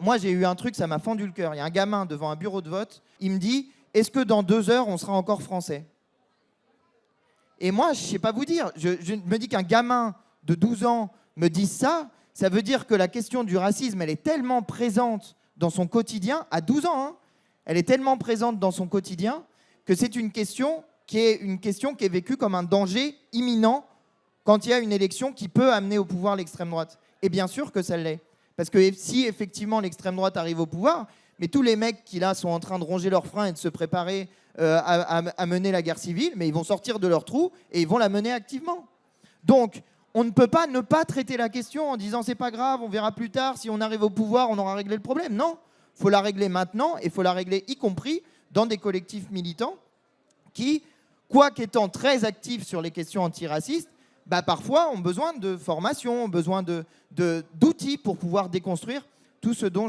Moi, j'ai eu un truc, ça m'a fendu le cœur. Il y a un gamin devant un bureau de vote, il me dit « Est-ce que dans 2 heures, on sera encore français ?» Et moi, je ne sais pas vous dire, je me dis qu'un gamin de 12 ans me dise ça, ça veut dire que la question du racisme, elle est tellement présente dans son quotidien, à 12 ans, hein, elle est tellement présente dans son quotidien que c'est une question qui est vécue comme un danger imminent quand il y a une élection qui peut amener au pouvoir l'extrême droite. Et bien sûr que ça l'est. Parce que si effectivement l'extrême droite arrive au pouvoir, mais tous les mecs qui là sont en train de ronger leurs freins et de se préparer à mener la guerre civile, mais ils vont sortir de leur trou et ils vont la mener activement. Donc, on ne peut pas ne pas traiter la question en disant c'est pas grave, on verra plus tard, si on arrive au pouvoir, on aura réglé le problème. Non, il faut la régler maintenant et il faut la régler y compris dans des collectifs militants qui, quoique étant très actifs sur les questions antiracistes, bah parfois ont besoin de formation, ont besoin d'outils pour pouvoir déconstruire tout ce dont je